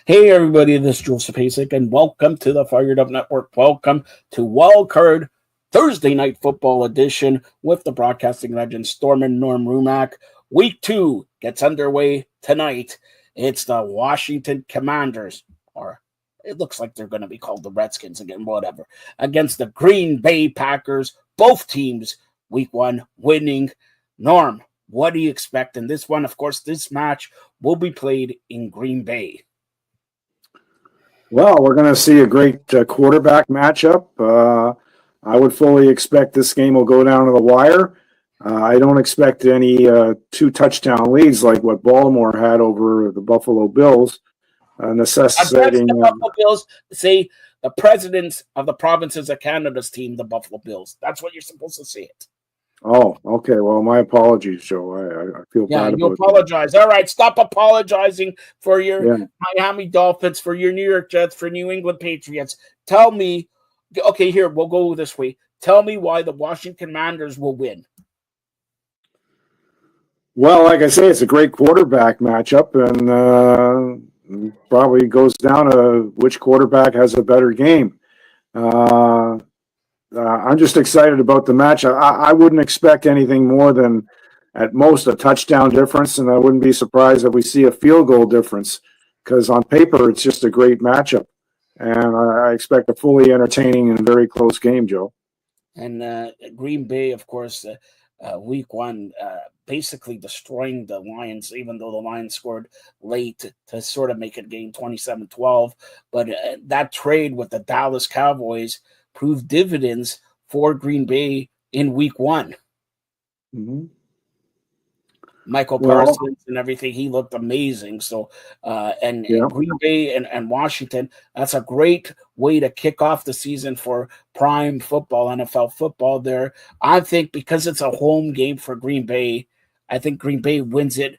Hey everybody, this is Joseph Pasek, and welcome to the Fired Up Network. Welcome to Wildcard Thursday Night Football Edition with the broadcasting legend Storm and Norm RUMACK. Week 2 gets underway tonight. It's the Washington Commanders, or it looks like they're going to be called the Redskins again, whatever, against the Green Bay Packers. Both teams, Week 1, winning. Norm, what do you expect in this one? Of course, this match will be played in Green Bay. Well, we're going to see a great quarterback matchup. I would fully expect this game will go down to the wire. I don't expect any 2 touchdown leads like what Baltimore had over the Buffalo Bills, necessitating. The Buffalo Bills, say the presidents of the provinces of Canada's team, the Buffalo Bills. That's what you're supposed to say it. Oh, okay. Well, my apologies, Joe. I feel bad about it. You apologize. All right, stop apologizing for your Miami Dolphins, for your New York Jets, for New England Patriots. Tell me, okay, here, we'll go this way. Tell me why the Washington Commanders will win. Well, like I say, it's a great quarterback matchup, and probably goes down to which quarterback has a better game. I'm just excited about the match. I wouldn't expect anything more than, at most, a touchdown difference, and I wouldn't be surprised if we see a field goal difference, because on paper it's just a great matchup, and I expect a fully entertaining and very close game, Joe. And Green Bay, of course, Week 1, basically destroying the Lions, even though the Lions scored late to sort of make it game 27-12. But that trade with the Dallas Cowboys proved dividends for Green Bay in Week 1. Mm-hmm. Michael Parsons and everything, he looked amazing. So, and Green Bay and Washington, that's a great way to kick off the season for prime football, NFL football there. I think because it's a home game for Green Bay, I think Green Bay wins it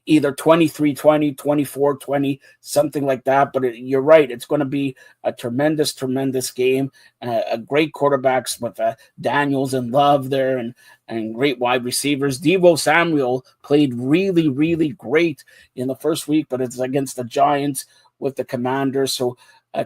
either 23-20, 24-20, something like that. But you're right. It's going to be a tremendous, tremendous game. A great quarterbacks with Daniels and Love there and great wide receivers. Deebo Samuel played really, really great in the first week, but it's against the Giants with the Commanders. So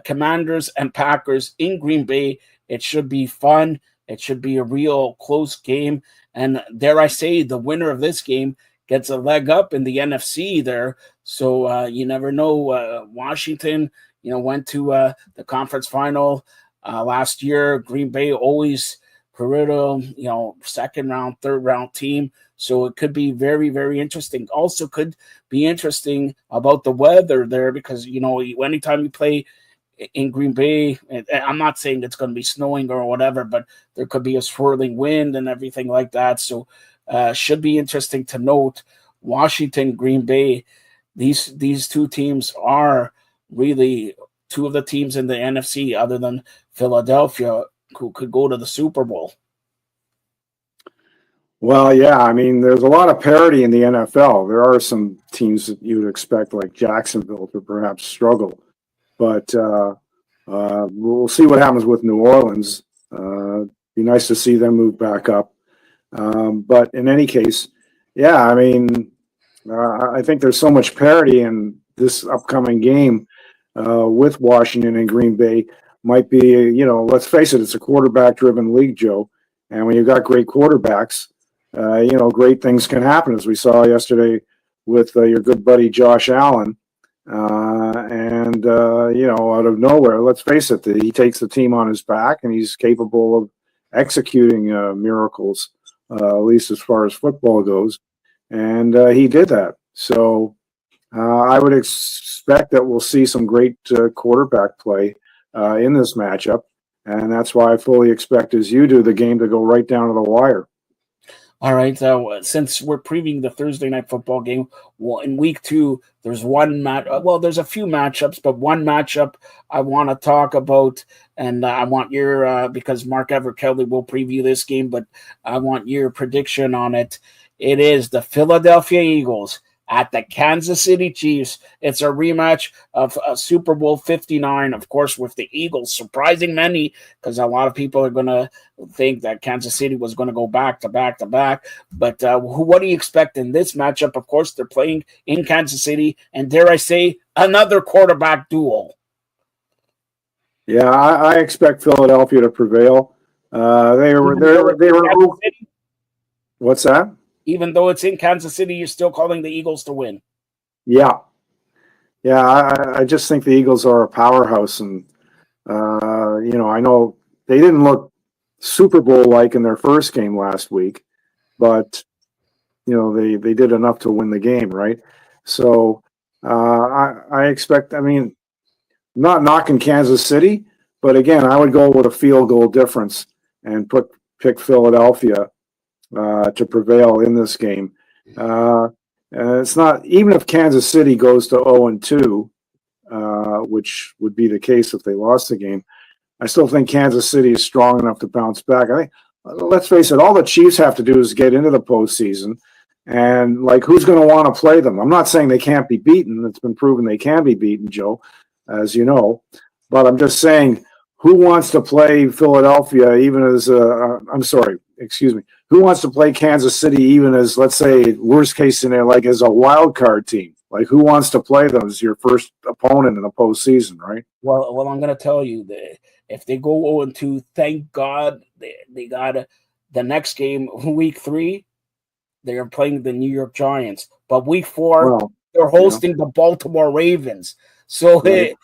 Commanders and Packers in Green Bay. It should be fun. It should be a real close game. And dare I say, the winner of this game gets a leg up in the NFC there. So you never know. Washington, went to the conference final last year. Green Bay always perennial, second round, third round team. So it could be very, very interesting. Also could be interesting about the weather there because, anytime you play in Green Bay, I'm not saying it's going to be snowing or whatever, but there could be a swirling wind and everything like that. So should be interesting to note. Washington, Green Bay, these two teams are really two of the teams in the NFC other than Philadelphia who could go to the Super Bowl. Well, yeah, I mean, there's a lot of parity in the NFL. There are some teams that you would expect, like Jacksonville, to perhaps struggle. But we'll see what happens with New Orleans. Be nice to see them move back up. But in any case, yeah, I mean, I think there's so much parity in this upcoming game with Washington and Green Bay. Might be, let's face it, it's a quarterback-driven league, Joe. And when you've got great quarterbacks, great things can happen, as we saw yesterday with your good buddy Josh Allen. Out of nowhere, let's face it, he takes the team on his back, and he's capable of executing miracles. At least as far as football goes. And he did that. So I would expect that we'll see some great quarterback play in this matchup. And that's why I fully expect, as you do, the game to go right down to the wire. All right. Since we're previewing the Thursday night football game, in Week 2, there's one match. Well, there's a few matchups, but one matchup I want to talk about, and I want your because Mark Everett Kelly will preview this game, but I want your prediction on it. It is the Philadelphia Eagles at the Kansas City Chiefs. It's a rematch of Super Bowl 59, of course, with the Eagles, surprising many, because a lot of people are going to think that Kansas City was going to go back to back to back. But what do you expect in this matchup? Of course, they're playing in Kansas City, and dare I say, another quarterback duel. Yeah, I expect Philadelphia to prevail. They were. What's that? Even though it's in Kansas City, you're still calling the Eagles to win. Yeah, I just think the Eagles are a powerhouse, and I know they didn't look Super Bowl like in their first game last week, but they did enough to win the game, right? So I expect. I mean, not knocking Kansas City, but again, I would go with a field goal difference and pick Philadelphia to prevail in this game. It's not, even if Kansas City goes to 0-2, which would be the case if they lost the game. I still think Kansas City is strong enough to bounce back. I think, let's face it, all the Chiefs have to do is get into the postseason, and who's going to want to play them? I'm not saying they can't be beaten. It's been proven they can be beaten, Joe, as you know. But I'm just saying, who wants to play Philadelphia even as I'm sorry, excuse me. Who wants to play Kansas City even as, let's say, worst case scenario, as a wild card team? Who wants to play them as your first opponent in the postseason, right? Well, I'm going to tell you that if they go 0-2, thank God they got the next game, week 3. They are playing the New York Giants, but week 4 they're hosting the Baltimore Ravens. So right.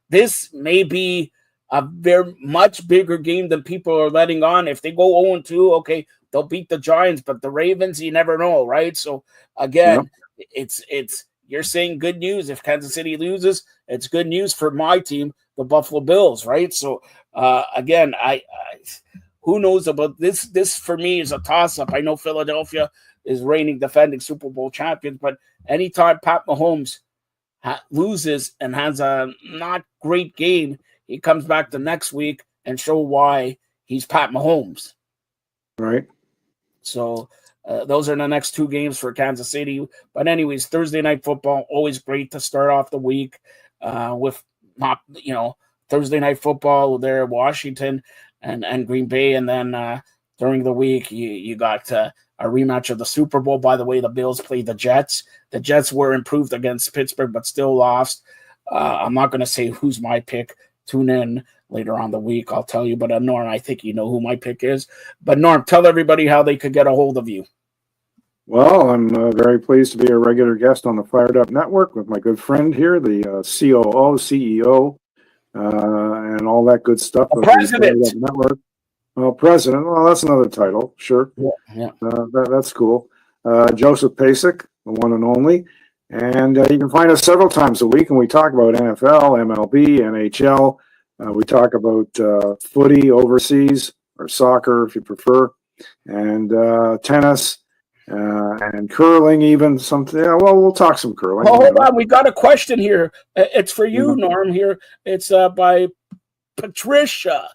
This may be a very much bigger game than people are letting on. If they go 0-2, okay, they'll beat the Giants, but the Ravens, you never know, right? So again, it's you're saying good news. If Kansas City loses, it's good news for my team, the Buffalo Bills, right? So again, I who knows about this? This for me is a toss-up. I know Philadelphia is reigning defending Super Bowl champions, but anytime Pat Mahomes loses and has a not great game, he comes back the next week and show why he's Pat Mahomes. Right. So those are the next 2 games for Kansas City. But anyways, Thursday Night Football, always great to start off the week with Thursday Night Football there, Washington and Green Bay, and then during the week you got a rematch of the Super Bowl. By the way, the Bills played the Jets. The Jets were improved against Pittsburgh, but still lost. I'm not going to say who's my pick. Tune in later on the week. I'll tell you. But Norm, I think you know who my pick is. But Norm, tell everybody how they could get a hold of you. Well, I'm very pleased to be a regular guest on the Fired Up Network with my good friend here, the COO, CEO, and all that good stuff. The president. The Network. Well, president. Well, that's another title. Sure. Yeah. That's cool. Joseph Pasek, the one and only. And you can find us several times a week, and we talk about NFL, MLB, NHL. We talk about footy overseas, or soccer if you prefer, and tennis, and curling even. Something. Yeah, well, we'll talk some curling. Oh, hold on. We got a question here. It's for you, Norm, here. It's by Patricia.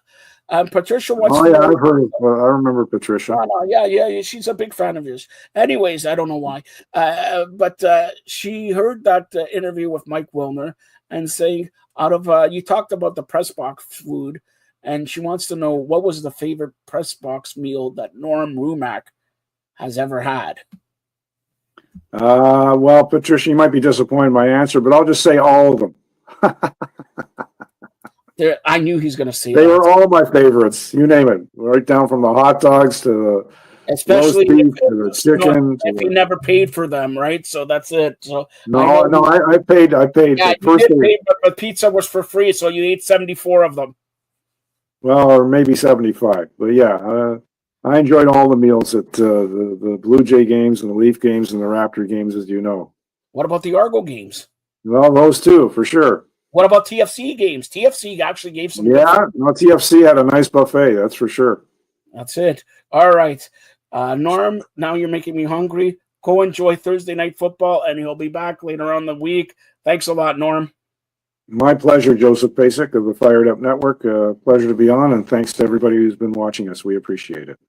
Patricia wants to know. I've heard of, I remember Patricia. Yeah, she's a big fan of yours. Anyways, I don't know why. But she heard that interview with Mike Wilner and saying, out of you talked about the press box food, and she wants to know what was the favorite press box meal that Norm RUMACK has ever had. Well, Patricia, you might be disappointed in my answer, but I'll just say all of them. I knew he's going to say they were all my favorites. You name it, right down from the hot dogs to the especially roast beef to the chicken. If he never paid for them, right? So that's it. So I paid. Yeah, you did pay, but the pizza was for free, so you ate 74 of them. Well, or maybe 75, but yeah, I enjoyed all the meals at the Blue Jay games and the Leaf games and the Raptor games, as you know. What about the Argo games? Well, those too, for sure. What about TFC games? TFC actually gave some. Yeah, no, TFC had a nice buffet, that's for sure. That's it. All right. Norm, now you're making me hungry. Go enjoy Thursday Night Football, and he'll be back later on the week. Thanks a lot, Norm. My pleasure, Joseph Pasek of the Fired Up Network. Pleasure to be on, and thanks to everybody who's been watching us. We appreciate it.